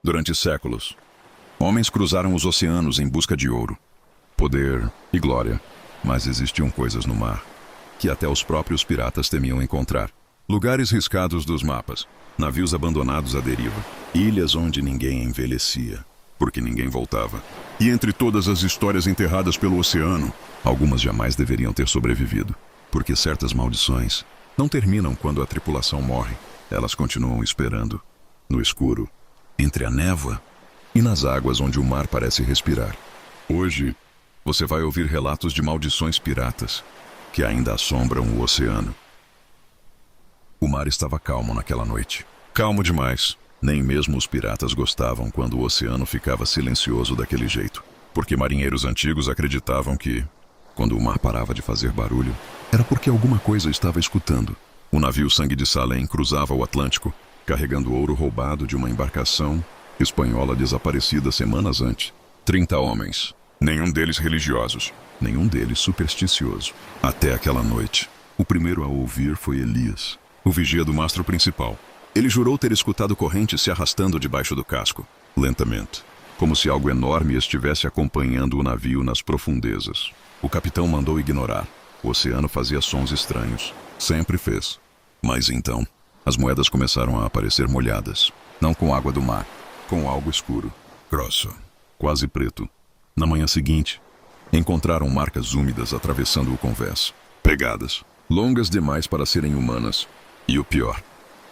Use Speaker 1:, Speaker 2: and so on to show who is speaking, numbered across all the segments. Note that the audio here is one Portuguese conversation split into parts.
Speaker 1: Durante séculos, homens cruzaram os oceanos em busca de ouro, poder e glória. Mas existiam coisas no mar que até os próprios piratas temiam encontrar. Lugares riscados dos mapas, navios abandonados à deriva, ilhas onde ninguém envelhecia, porque ninguém voltava. E entre todas as histórias enterradas pelo oceano, algumas jamais deveriam ter sobrevivido, porque certas maldições não terminam quando a tripulação morre. Elas continuam esperando, no escuro, entre a névoa e nas águas onde o mar parece respirar. Hoje, você vai ouvir relatos de maldições piratas que ainda assombram o oceano. O mar estava calmo naquela noite. Calmo demais. Nem mesmo os piratas gostavam quando o oceano ficava silencioso daquele jeito, porque marinheiros antigos acreditavam que, quando o mar parava de fazer barulho, era porque alguma coisa estava escutando. O navio Sangue de Salem cruzava o Atlântico, carregando ouro roubado de uma embarcação espanhola desaparecida semanas antes. 30 homens, nenhum deles religiosos, nenhum deles supersticioso. Até aquela noite, o primeiro a ouvir foi Elias, o vigia do mastro principal. Ele jurou ter escutado correntes se arrastando debaixo do casco, lentamente, como se algo enorme estivesse acompanhando o navio nas profundezas. O capitão mandou ignorar. O oceano fazia sons estranhos. Sempre fez. Mas então, as moedas começaram a aparecer molhadas, não com água do mar, com algo escuro, grosso, quase preto. Na manhã seguinte, encontraram marcas úmidas atravessando o convés, pegadas, longas demais para serem humanas. E o pior,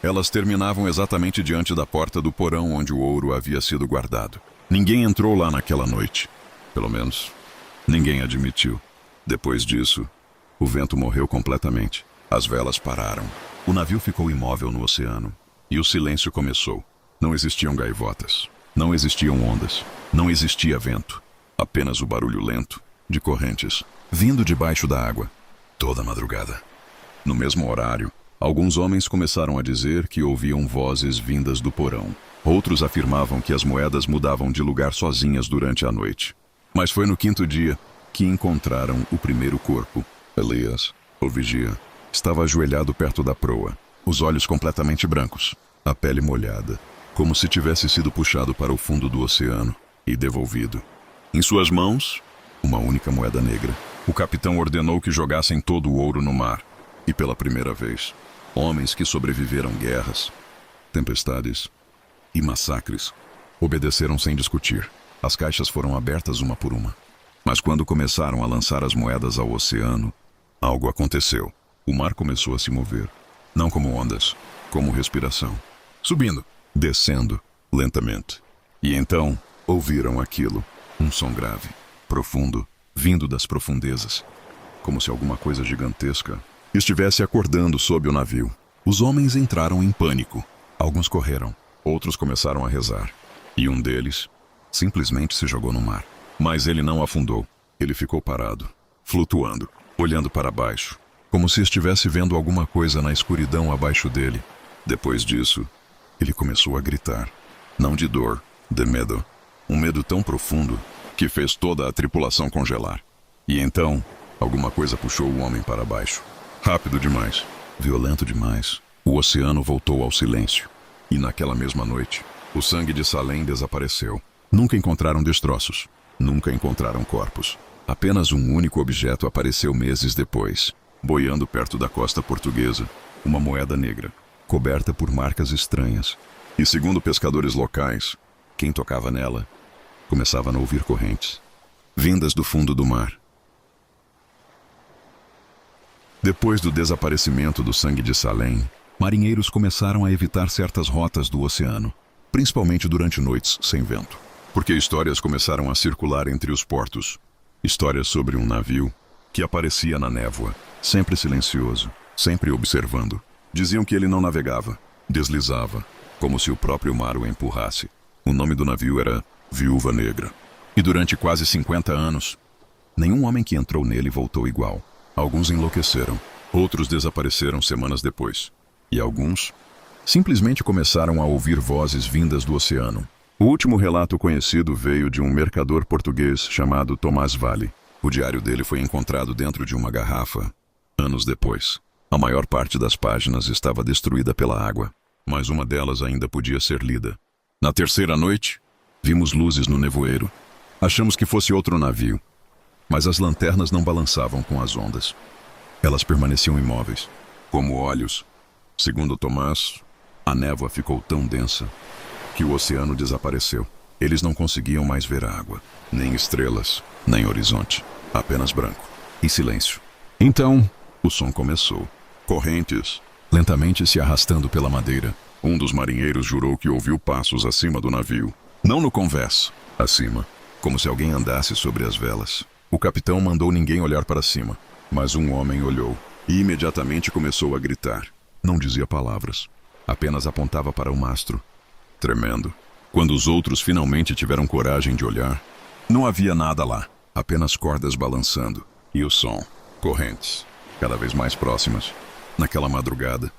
Speaker 1: elas terminavam exatamente diante da porta do porão onde o ouro havia sido guardado. Ninguém entrou lá naquela noite. Pelo menos, ninguém admitiu. Depois disso, o vento morreu completamente. As velas pararam. O navio ficou imóvel no oceano. E o silêncio começou. Não existiam gaivotas. Não existiam ondas. Não existia vento. Apenas o barulho lento de correntes vindo debaixo da água. Toda madrugada. No mesmo horário, alguns homens começaram a dizer que ouviam vozes vindas do porão. Outros afirmavam que as moedas mudavam de lugar sozinhas durante a noite. Mas foi no 5º dia que encontraram o primeiro corpo. Elias, o vigia, estava ajoelhado perto da proa, os olhos completamente brancos, a pele molhada, como se tivesse sido puxado para o fundo do oceano e devolvido. Em suas mãos, uma única moeda negra. O capitão ordenou que jogassem todo o ouro no mar. E pela primeira vez, homens que sobreviveram guerras, tempestades e massacres obedeceram sem discutir. As caixas foram abertas uma por uma. Mas quando começaram a lançar as moedas ao oceano, algo aconteceu. O mar começou a se mover, não como ondas, como respiração. Subindo, descendo, lentamente. E então, ouviram aquilo, um som grave, profundo, vindo das profundezas, como se alguma coisa gigantesca estivesse acordando sob o navio. Os homens entraram em pânico. Alguns correram, outros começaram a rezar. E um deles simplesmente se jogou no mar. Mas ele não afundou. Ele ficou parado, flutuando, olhando para baixo, como se estivesse vendo alguma coisa na escuridão abaixo dele. Depois disso, ele começou a gritar. Não de dor, de medo. Um medo tão profundo que fez toda a tripulação congelar. E então, alguma coisa puxou o homem para baixo. Rápido demais, violento demais. O oceano voltou ao silêncio. E naquela mesma noite, o Sangue de Salem desapareceu. Nunca encontraram destroços. Nunca encontraram corpos. Apenas um único objeto apareceu meses depois, boiando perto da costa portuguesa. Uma moeda negra, coberta por marcas estranhas. E segundo pescadores locais, quem tocava nela começava a ouvir correntes, vindas do fundo do mar. Depois do desaparecimento do Sangue de Salem, marinheiros começaram a evitar certas rotas do oceano, principalmente durante noites sem vento, porque histórias começaram a circular entre os portos. Histórias sobre um navio que aparecia na névoa, sempre silencioso, sempre observando. Diziam que ele não navegava, deslizava, como se o próprio mar o empurrasse. O nome do navio era Viúva Negra. E durante quase 50 anos, nenhum homem que entrou nele voltou igual. Alguns enlouqueceram, outros desapareceram semanas depois. E alguns simplesmente começaram a ouvir vozes vindas do oceano. O último relato conhecido veio de um mercador português chamado Tomás Vale. O diário dele foi encontrado dentro de uma garrafa, anos depois. A maior parte das páginas estava destruída pela água, mas uma delas ainda podia ser lida. Na terceira noite, vimos luzes no nevoeiro. Achamos que fosse outro navio, mas as lanternas não balançavam com as ondas. Elas permaneciam imóveis, como olhos. Segundo Tomás, a névoa ficou tão densa que o oceano desapareceu. Eles não conseguiam mais ver a água, nem estrelas, nem horizonte, apenas branco e silêncio. Então, o som começou. Correntes, lentamente se arrastando pela madeira. Um dos marinheiros jurou que ouviu passos acima do navio. Não no convés, acima, como se alguém andasse sobre as velas. O capitão mandou ninguém olhar para cima, mas um homem olhou e imediatamente começou a gritar. Não dizia palavras, apenas apontava para o mastro, tremendo. Quando os outros finalmente tiveram coragem de olhar, não havia nada lá, apenas cordas balançando e o som, correntes, cada vez mais próximas. Naquela madrugada,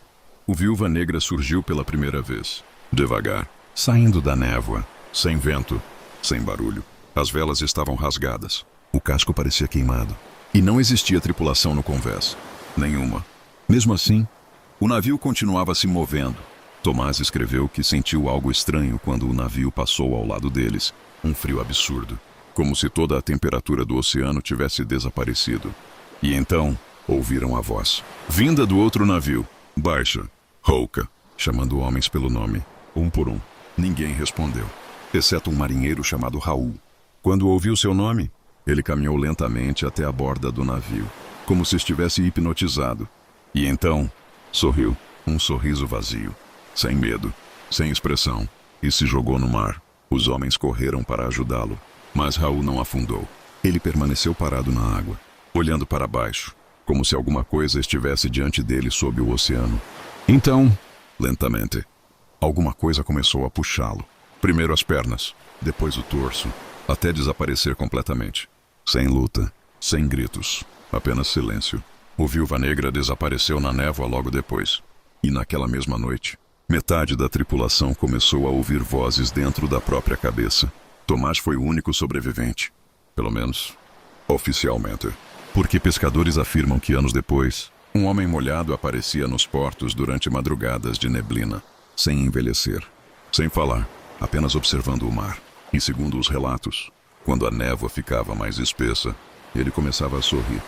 Speaker 1: o Viúva Negra surgiu pela primeira vez, devagar, saindo da névoa, sem vento, sem barulho. As velas estavam rasgadas, o casco parecia queimado, e não existia tripulação no convés, nenhuma. Mesmo assim, o navio continuava se movendo. Tomás escreveu que sentiu algo estranho quando o navio passou ao lado deles, um frio absurdo, como se toda a temperatura do oceano tivesse desaparecido. E então, ouviram a voz, vinda do outro navio, baixa, rouca, chamando homens pelo nome, um por um. Ninguém respondeu, exceto um marinheiro chamado Raul. Quando ouviu seu nome, ele caminhou lentamente até a borda do navio, como se estivesse hipnotizado. E então, sorriu, um sorriso vazio, sem medo, sem expressão, e se jogou no mar. Os homens correram para ajudá-lo, mas Raul não afundou. Ele permaneceu parado na água, olhando para baixo, como se alguma coisa estivesse diante dele sob o oceano. Então, lentamente, alguma coisa começou a puxá-lo. Primeiro as pernas, depois o torso, até desaparecer completamente. Sem luta, sem gritos, apenas silêncio. O Viúva Negra desapareceu na névoa logo depois. E naquela mesma noite, metade da tripulação começou a ouvir vozes dentro da própria cabeça. Tomás foi o único sobrevivente, pelo menos oficialmente. Porque pescadores afirmam que anos depois, um homem molhado aparecia nos portos durante madrugadas de neblina, sem envelhecer, sem falar, apenas observando o mar. E segundo os relatos, quando a névoa ficava mais espessa, ele começava a sorrir.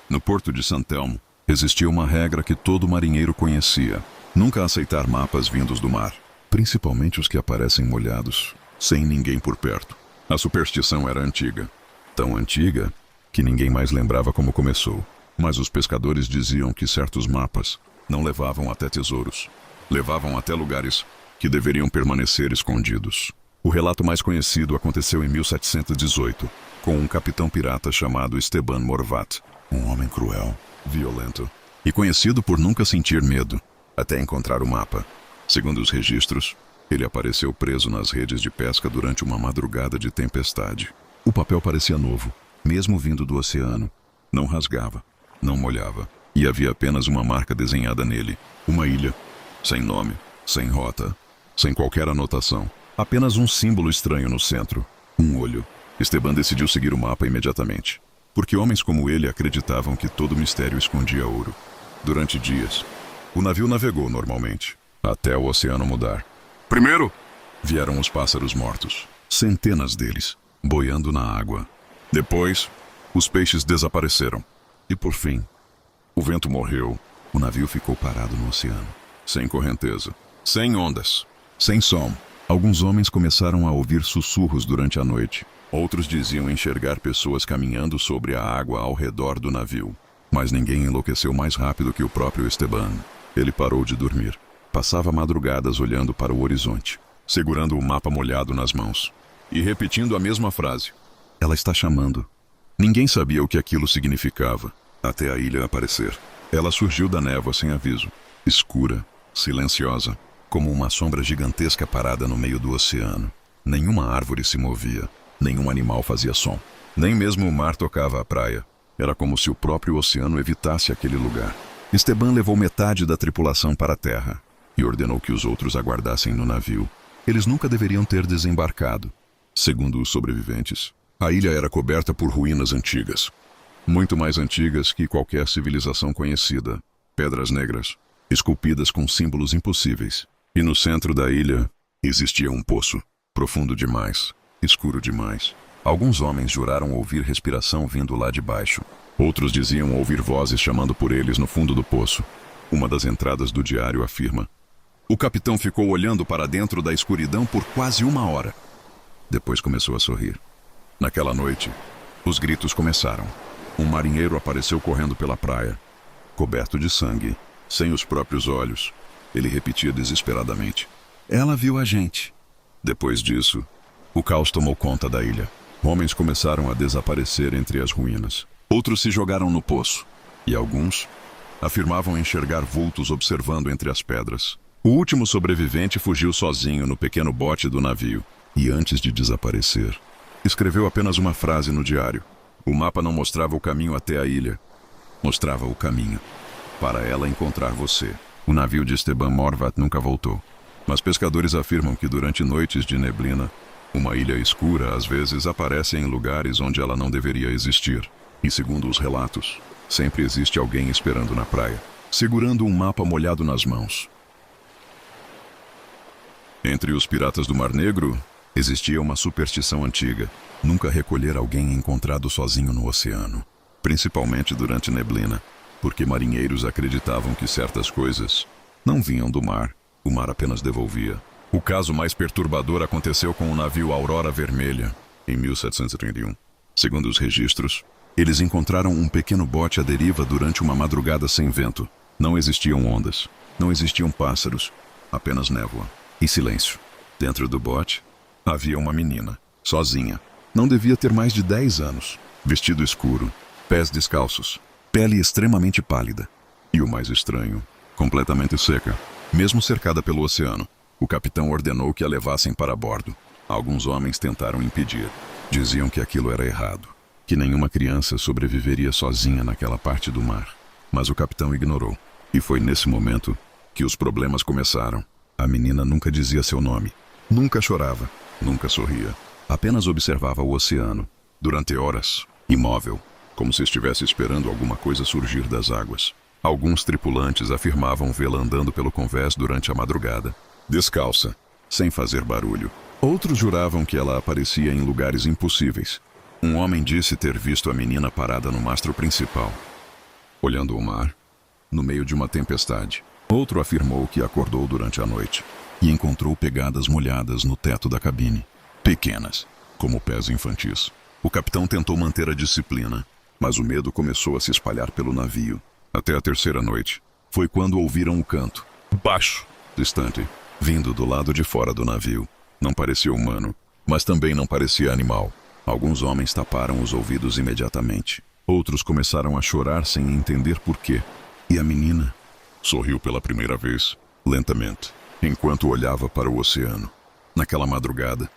Speaker 1: No porto de Santelmo, existia uma regra que todo marinheiro conhecia: nunca aceitar mapas vindos do mar, principalmente os que aparecem molhados, sem ninguém por perto. A superstição era antiga, tão antiga que ninguém mais lembrava como começou. Mas os pescadores diziam que certos mapas não levavam até tesouros, levavam até lugares que deveriam permanecer escondidos. O relato mais conhecido aconteceu em 1718, com um capitão pirata chamado Esteban Morvat, um homem cruel, violento e conhecido por nunca sentir medo, até encontrar o mapa. Segundo os registros, ele apareceu preso nas redes de pesca durante uma madrugada de tempestade. O papel parecia novo, mesmo vindo do oceano. Não rasgava, não molhava, e havia apenas uma marca desenhada nele, uma ilha, sem nome, sem rota, sem qualquer anotação. Apenas um símbolo estranho no centro, um olho. Esteban decidiu seguir o mapa imediatamente, porque homens como ele acreditavam que todo mistério escondia ouro. Durante dias, o navio navegou normalmente, até o oceano mudar. Primeiro, vieram os pássaros mortos, centenas deles, boiando na água. Depois, os peixes desapareceram. E por fim, o vento morreu. O navio ficou parado no oceano, sem correnteza, sem ondas, sem som. Alguns homens começaram a ouvir sussurros durante a noite. Outros diziam enxergar pessoas caminhando sobre a água ao redor do navio. Mas ninguém enlouqueceu mais rápido que o próprio Esteban. Ele parou de dormir. Passava madrugadas olhando para o horizonte, segurando o mapa molhado nas mãos e repetindo a mesma frase. Ela está chamando. Ninguém sabia o que aquilo significava, até a ilha aparecer. Ela surgiu da névoa sem aviso, escura, silenciosa, como uma sombra gigantesca parada no meio do oceano. Nenhuma árvore se movia, nenhum animal fazia som, nem mesmo o mar tocava a praia. Era como se o próprio oceano evitasse aquele lugar. Esteban levou metade da tripulação para a terra e ordenou que os outros aguardassem no navio. Eles nunca deveriam ter desembarcado. Segundo os sobreviventes, a ilha era coberta por ruínas antigas, muito mais antigas que qualquer civilização conhecida. Pedras negras, esculpidas com símbolos impossíveis. E no centro da ilha, Existia um poço, profundo demais, escuro demais. Alguns homens juraram ouvir respiração vindo lá de baixo. Outros diziam ouvir vozes chamando por eles no fundo do poço. Uma das entradas do diário afirma: o capitão ficou olhando para dentro da escuridão por quase 1 hora. Depois começou a sorrir. Naquela noite, os gritos começaram. Um marinheiro apareceu correndo pela praia, coberto de sangue, sem os próprios olhos. Ele repetia desesperadamente: ela viu a gente. Depois disso, o caos tomou conta da ilha. Homens começaram a desaparecer entre as ruínas. Outros se jogaram no poço. E alguns afirmavam enxergar vultos observando entre as pedras. O último sobrevivente fugiu sozinho no pequeno bote do navio. E antes de desaparecer, escreveu apenas uma frase no diário. O mapa não mostrava o caminho até a ilha. Mostrava o caminho para ela encontrar você. O navio de Esteban Morvat nunca voltou. Mas pescadores afirmam que durante noites de neblina, uma ilha escura às vezes aparece em lugares onde ela não deveria existir. E segundo os relatos, sempre existe alguém esperando na praia, segurando um mapa molhado nas mãos. Entre os piratas do Mar Negro, existia uma superstição antiga: nunca recolher alguém encontrado sozinho no oceano, principalmente durante neblina, porque marinheiros acreditavam que certas coisas não vinham do mar, o mar apenas devolvia. O caso mais perturbador aconteceu com o navio Aurora Vermelha, em 1731. Segundo os registros, eles encontraram um pequeno bote à deriva durante uma madrugada sem vento. Não existiam ondas, não existiam pássaros, apenas névoa e silêncio. Dentro do bote, havia uma menina, sozinha. Não devia ter mais de 10 anos. Vestido escuro, pés descalços, pele extremamente pálida. E o mais estranho, completamente seca, mesmo cercada pelo oceano. O capitão ordenou que a levassem para bordo. Alguns homens tentaram impedir. Diziam que aquilo era errado, que nenhuma criança sobreviveria sozinha naquela parte do mar. Mas o capitão ignorou. E foi nesse momento que os problemas começaram. A menina nunca dizia seu nome, nunca chorava, nunca sorria. Apenas observava o oceano, durante horas, imóvel, como se estivesse esperando alguma coisa surgir das águas. Alguns tripulantes afirmavam vê-la andando pelo convés durante a madrugada, descalça, sem fazer barulho. Outros juravam que ela aparecia em lugares impossíveis. Um homem disse ter visto a menina parada no mastro principal, olhando o mar, no meio de uma tempestade. Outro afirmou que acordou durante a noite e encontrou pegadas molhadas no teto da cabine, pequenas, como pés infantis. O capitão tentou manter a disciplina, mas o medo começou a se espalhar pelo navio. Até a terceira noite, foi quando ouviram o canto, baixo, distante, vindo do lado de fora do navio. Não parecia humano, mas também não parecia animal. Alguns homens taparam os ouvidos imediatamente. Outros começaram a chorar sem entender por quê. E a menina sorriu pela primeira vez, lentamente, enquanto olhava para o oceano. Naquela madrugada,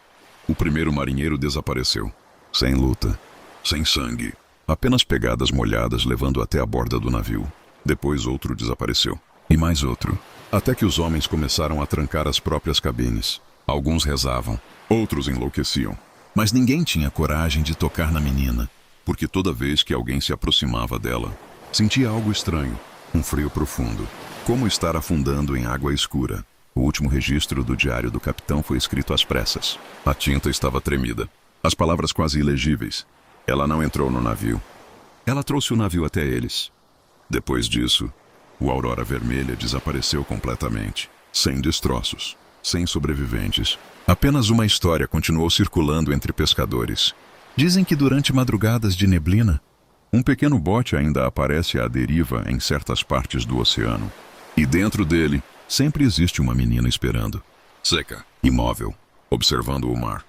Speaker 1: o primeiro marinheiro desapareceu. Sem luta, sem sangue, apenas pegadas molhadas levando até a borda do navio. Depois outro desapareceu. E mais outro. Até que os homens começaram a trancar as próprias cabines. Alguns rezavam, outros enlouqueciam. Mas ninguém tinha coragem de tocar na menina, porque toda vez que alguém se aproximava dela, sentia algo estranho, um frio profundo, como estar afundando em água escura. O último registro do diário do capitão foi escrito às pressas. A tinta estava tremida, as palavras quase ilegíveis. Ela não entrou no navio. Ela trouxe o navio até eles. Depois disso, o Aurora Vermelha desapareceu completamente, sem destroços, sem sobreviventes. Apenas uma história continuou circulando entre pescadores. Dizem que durante madrugadas de neblina, um pequeno bote ainda aparece à deriva em certas partes do oceano. E dentro dele, sempre existe uma menina esperando, seca, imóvel, observando o mar.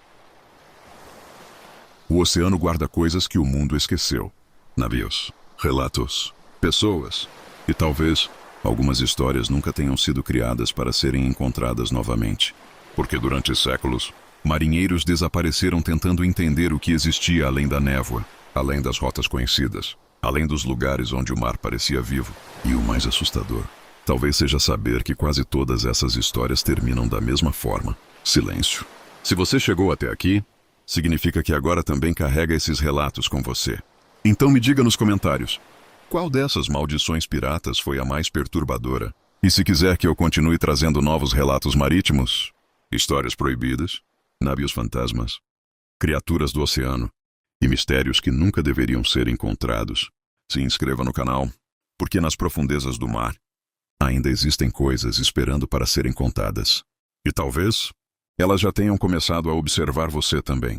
Speaker 1: O oceano guarda coisas que o mundo esqueceu. Navios, relatos, pessoas. E talvez algumas histórias nunca tenham sido criadas para serem encontradas novamente. Porque durante séculos, marinheiros desapareceram tentando entender o que existia além da névoa, além das rotas conhecidas, além dos lugares onde o mar parecia vivo. E o mais assustador, talvez seja saber que quase todas essas histórias terminam da mesma forma: silêncio. Se você chegou até aqui, significa que agora também carrega esses relatos com você. Então me diga nos comentários, qual dessas maldições piratas foi a mais perturbadora? E se quiser que eu continue trazendo novos relatos marítimos, Histórias proibidas, navios fantasmas, criaturas do oceano e mistérios que nunca deveriam ser encontrados. Se inscreva no canal, porque nas profundezas do mar ainda existem coisas esperando para serem contadas. E talvez elas já tenham começado a observar você também.